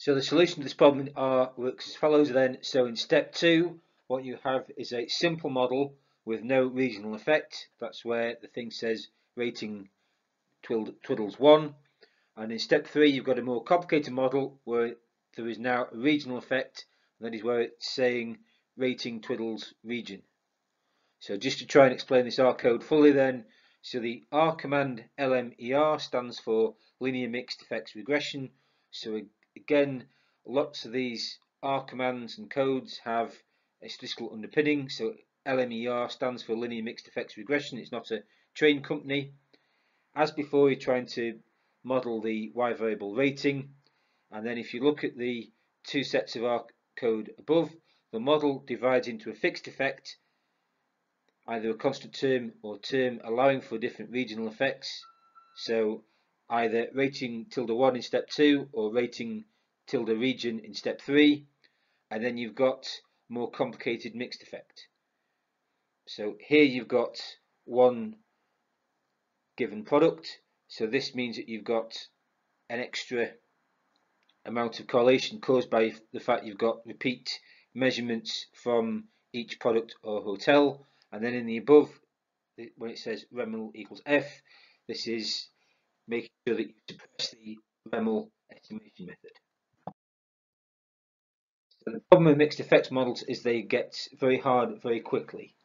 So the solution to this problem in R works as follows then. So in step 2, what you have is a simple model with no regional effect. That's where the thing says rating twiddles 1. And in step 3, you've got a more complicated model where there is now a regional effect. That is where it's saying rating twiddles region. So just to try and explain this R code fully then, so the R command LMER stands for linear mixed effects regression. So again, lots of these R commands and codes have a statistical underpinning. So LMER stands for linear mixed effects regression. It's not a train company. As before, you're trying to model the Y variable rating. And then if you look at the two sets of R code above, the model divides into a fixed effect, either a constant term or term allowing for different regional effects. So either rating tilde 1 in step 2 or rating tilde region in step 3. And then you've got more complicated mixed effect. So here you've got one given product. So this means that you've got an extra amount of correlation caused by the fact you've got repeat measurements from each product or hotel. And then in the above, when it says REML equals F, this is making sure that you suppress the REML estimation method. So the problem with mixed effects models is they get very hard very quickly.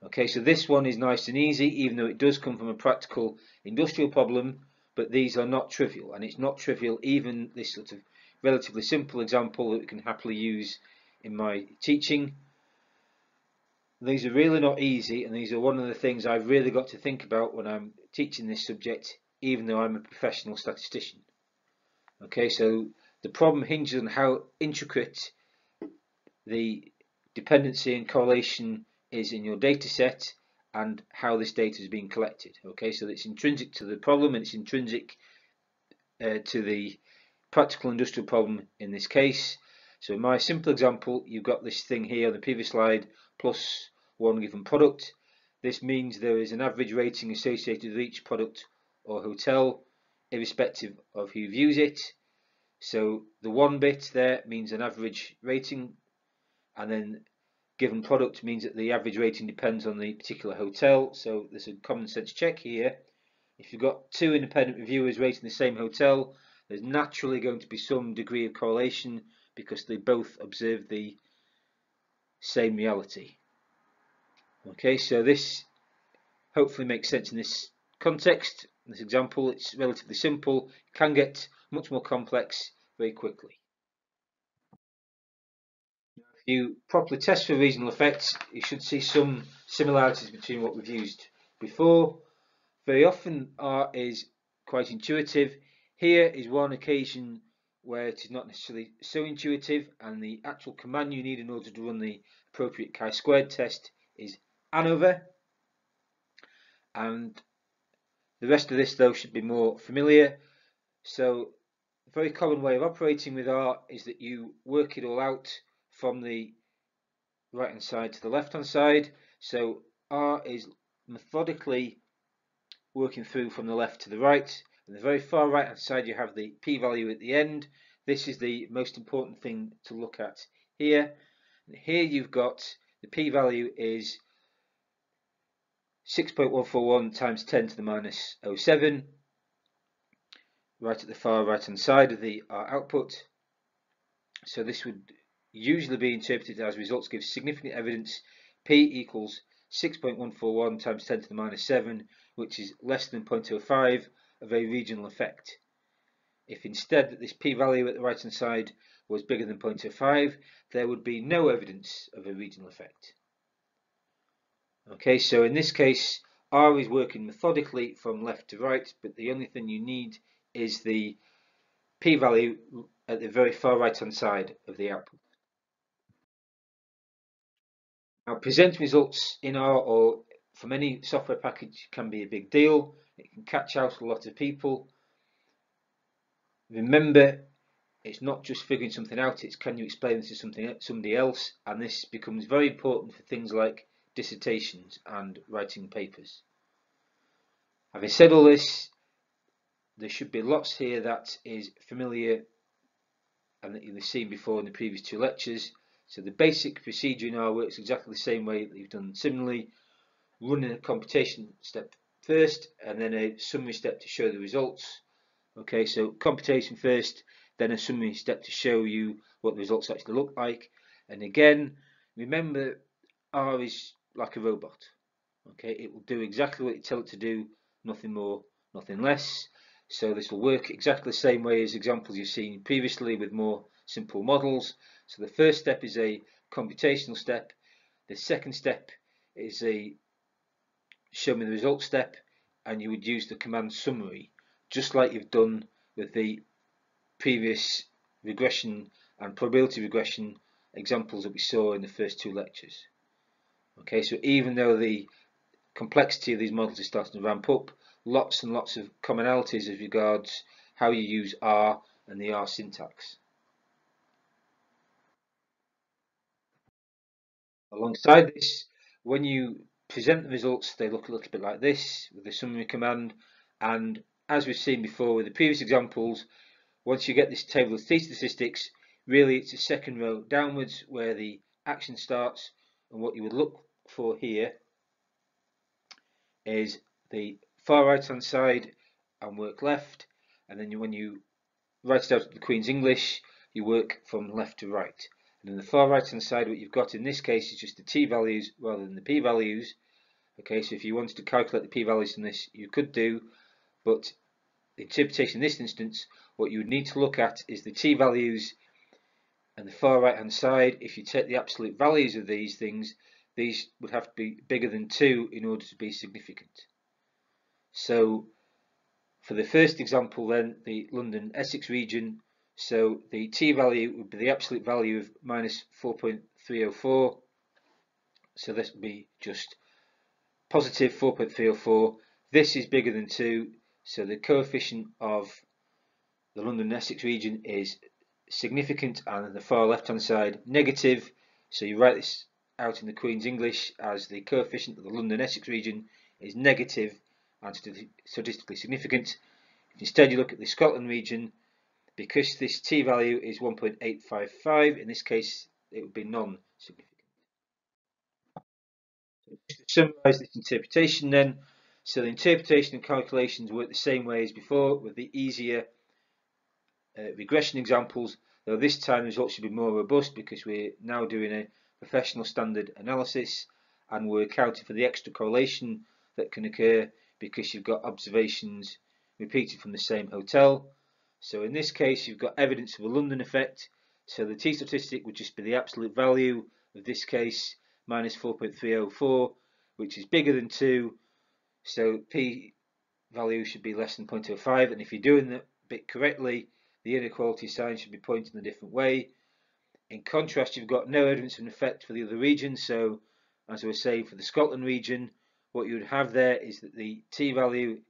Okay, so this one is nice and easy, even though it does come from a practical industrial problem, but these are not trivial, and it's not trivial even this sort of relatively simple example that we can happily use in my teaching. These are really not easy, and these are one of the things I've really got to think about when I'm teaching this subject, even though I'm a professional statistician. Okay, so the problem hinges on how intricate the dependency and correlation is in your data set and how this data is being collected. Okay, so it's intrinsic to the problem and it's intrinsic to the practical industrial problem in this case. So in my simple example, you've got this thing here on the previous slide plus one given product. This means there is an average rating associated with each product or hotel, irrespective of who views it. So the one bit there means an average rating, and then given product means that the average rating depends on the particular hotel. So there's a common sense check here. If you've got two independent reviewers rating the same hotel, there's naturally going to be some degree of correlation because they both observe the same reality. Okay, so this hopefully makes sense in this context. In this example, it's relatively simple. It can get much more complex very quickly. If you properly test for regional effects, you should see some similarities between what we've used before. Very often R is quite intuitive. Here is one occasion where it is not necessarily so intuitive, and the actual command you need in order to run the appropriate chi-squared test is ANOVA. And the rest of this though should be more familiar. So a very common way of operating with R is that you work it all out from the right hand side to the left hand side. So R is methodically working through from the left to the right. On the very far right hand side you have the p-value at the end. This is the most important thing to look at here. And here you've got the p-value is 6.141 times 10 to the minus 07, right at the far right hand side of the output. So this would usually be interpreted as results give significant evidence p equals 6.141 times 10 to the minus 7, which is less than 0.05 of a regional effect. If instead that this p-value at the right hand side was bigger than 0.05, there would be no evidence of a regional effect. Okay, so in this case, R is working methodically from left to right, but the only thing you need is the p-value at the very far right hand side of the output. Now, presenting results in R or from any software package can be a big deal. It can catch out a lot of people. Remember, it's not just figuring something out, it's can you explain this to somebody else, and this becomes very important for things like dissertations and writing papers. Having said all this, there should be lots here that is familiar and that you've seen before in the previous two lectures. So the basic procedure in R works exactly the same way that you've done similarly, running a computation step first and then a summary step to show the results. Okay, so computation first, then a summary step to show you what the results actually look like. And again, remember, R is like a robot. Okay, it will do exactly what you tell it to do, nothing more, nothing less. So this will work exactly the same way as examples you've seen previously with more simple models. So the first step is a computational step. The second step is a show me the result step, and you would use the command summary, just like you've done with the previous regression and probability regression examples that we saw in the first two lectures. Okay, so even though the complexity of these models is starting to ramp up, lots and lots of commonalities as regards how you use R and the R syntax. Alongside this, when you present the results, they look a little bit like this with the summary command, and as we've seen before with the previous examples, once you get this table of theta statistics, really it's the second row downwards where the action starts, and what you would look for here is the far right hand side and work left, and then when you write it out in the Queen's English, you work from left to right. And in the far right hand side, what you've got in this case is just the t values rather than the p values. Okay, so if you wanted to calculate the p values from this, you could do, but the interpretation in this instance, what you would need to look at is the t values and the far right hand side. If you take the absolute values of these things, these would have to be bigger than 2 in order to be significant. So for the first example then, the London Essex region, so the t value would be the absolute value of minus 4.304, so this would be just positive 4.304. This is bigger than 2, so the coefficient of the London Essex region is significant, and on the far left hand side negative, so you write this out in the Queen's English as the coefficient of the London Essex region is negative and statistically significant. Instead you look at the Scotland region, because this t value is 1.855, in this case it would be non-significant. To summarise this interpretation then, so the interpretation and calculations work the same way as before with the easier regression examples, though this time the results should be more robust because we're now doing a professional standard analysis and we're accounting for the extra correlation that can occur because you've got observations repeated from the same hotel. So in this case you've got evidence of a London effect, so the t statistic would just be the absolute value of this case minus 4.304, which is bigger than 2, so p value should be less than 0.05, and if you're doing the bit correctly, the inequality sign should be pointing a different way. In contrast, you've got no evidence of an effect for the other regions, so as I was saying, for the Scotland region, what you would have there is that the t value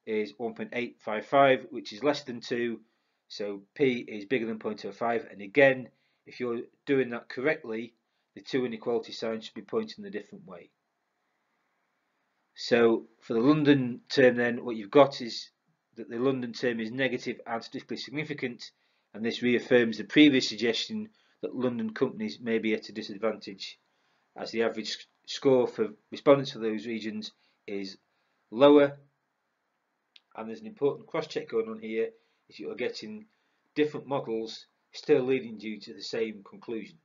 is 1.855, which is less than 2, so p is bigger than 0.05, and again, if you're doing that correctly, the two inequality signs should be pointing a different way. So for the London term then, what you've got is that the London term is negative and statistically significant, and this reaffirms the previous suggestion that London companies may be at a disadvantage, as the average score for respondents for those regions is lower, and there's an important cross-check going on here, is you're getting different models still leading you to the same conclusions.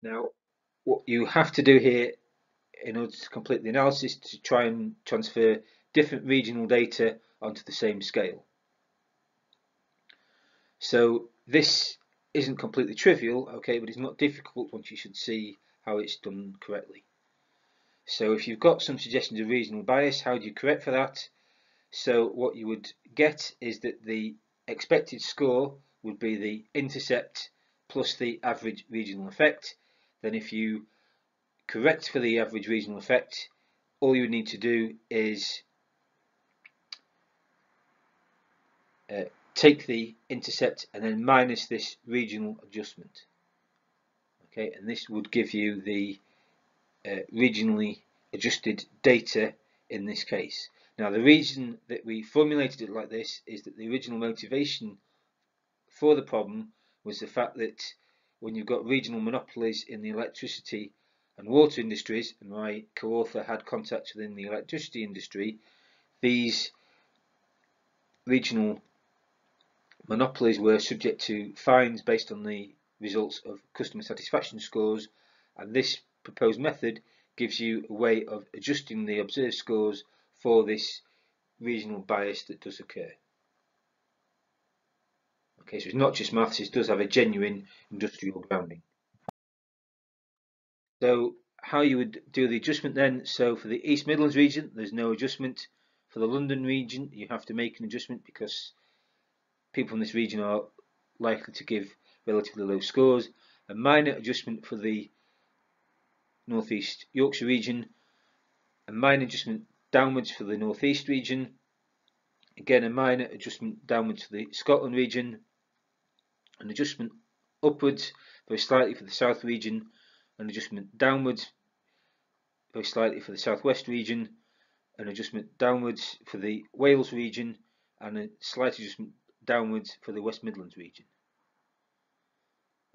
Now, what you have to do here in order to complete the analysis to try and transfer different regional data onto the same scale. So this isn't completely trivial, okay, but it's not difficult once you should see how it's done correctly. So if you've got some suggestions of regional bias, how do you correct for that? So what you would get is that the expected score would be the intercept plus the average regional effect. Then if you correct for the average regional effect, all you need to do is take the intercept and then minus this regional adjustment. Okay, and this would give you the regionally adjusted data in this case. Now the reason that we formulated it like this is that the original motivation for the problem was the fact that when you've got regional monopolies in the electricity and water industries, and my co-author had contacts within the electricity industry, these regional monopolies were subject to fines based on the results of customer satisfaction scores, and this proposed method gives you a way of adjusting the observed scores for this regional bias that does occur. Okay, so it's not just maths, it does have a genuine industrial grounding. So how you would do the adjustment then, so for the East Midlands region there's no adjustment. For the London region you have to make an adjustment because people in this region are likely to give relatively low scores. A minor adjustment for the North East Yorkshire region, a minor adjustment downwards for the North East region, again a minor adjustment downwards for the Scotland region, an adjustment upwards very slightly for the South region, an adjustment downwards very slightly for the Southwest region, an adjustment downwards for the Wales region, and a slight adjustment downwards for the West Midlands region.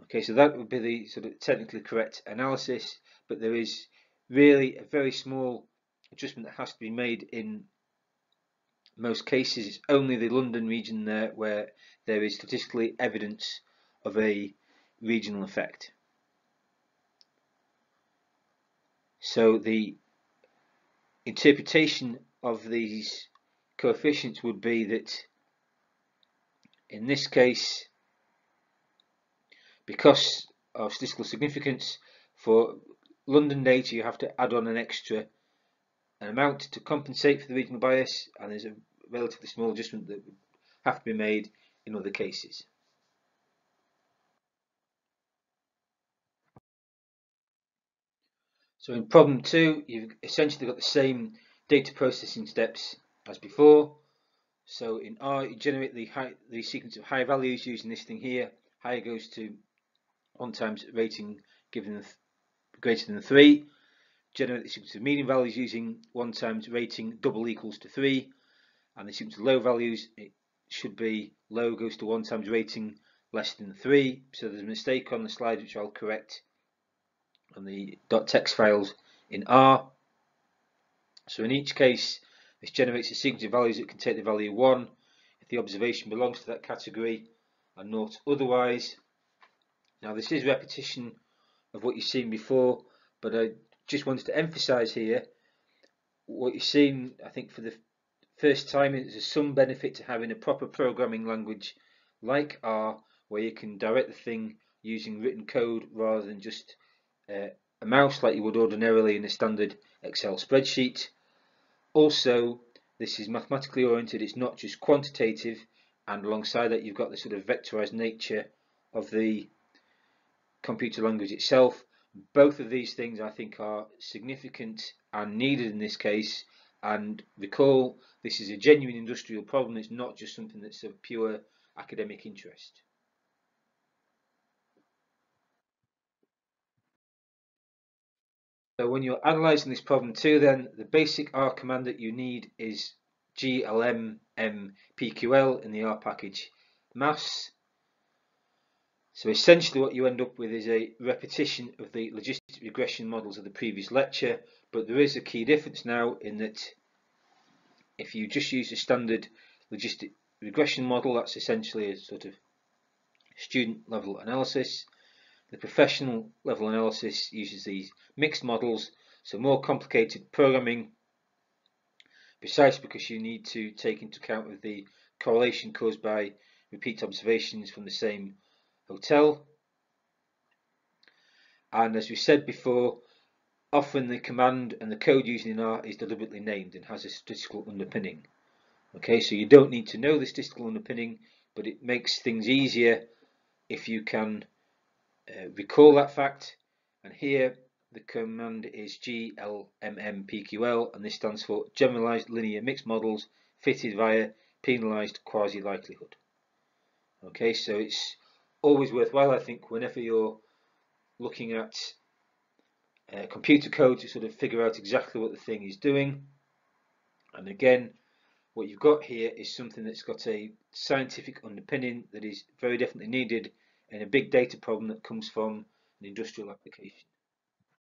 Okay, so that would be the sort of technically correct analysis, but there is really a very small adjustment that has to be made in most cases. It's only the London region there where there is statistically evidence of a regional effect. So the interpretation of these coefficients would be that in this case, because of statistical significance, for London data you have to add on an extra amount to compensate for the regional bias, and there's a relatively small adjustment that would have to be made in other cases. So in problem 2 you've essentially got the same data processing steps as before. So in R you generate the sequence of high values using this thing here. Higher goes to 1 times rating given greater than 3. Generate the sequence of median values using 1 times rating double equals to 3, and the sequence of low values, it should be low goes to 1 times rating less than 3. So there's a mistake on the slide which I'll correct on the .text files in R. So in each case this generates a sequence of values that can take the value 1 if the observation belongs to that category and not otherwise. Now this is repetition of what you've seen before, but I just wanted to emphasize here what you've seen. I think for the first time there's some benefit to having a proper programming language like R, where you can direct the thing using written code rather than just a mouse like you would ordinarily in a standard Excel spreadsheet. Also, this is mathematically oriented, it's not just quantitative, and alongside that you've got the sort of vectorized nature of the computer language itself. Both of these things I think are significant and needed in this case, and recall this is a genuine industrial problem, it's not just something that's of pure academic interest. So when you're analysing this problem too, then the basic R command that you need is glm-pql in the R package maths. So essentially what you end up with is a repetition of the logistic regression models of the previous lecture, but there is a key difference now in that if you just use a standard logistic regression model, that's essentially a sort of student level analysis. The professional level analysis uses these mixed models, so more complicated programming, precisely because you need to take into account of the correlation caused by repeat observations from the same hotel. And as we said before, often the command and the code used in R is deliberately named and has a statistical underpinning. Okay, so you don't need to know the statistical underpinning, but it makes things easier if you can recall that fact. And here the command is glmmpql, and this stands for generalized linear mixed models fitted via penalized quasi likelihood. Okay, so it's always worthwhile, I think, whenever you're looking at computer code to sort of figure out exactly what the thing is doing. And again, what you've got here is something that's got a scientific underpinning that is very definitely needed in a big data problem that comes from an industrial application.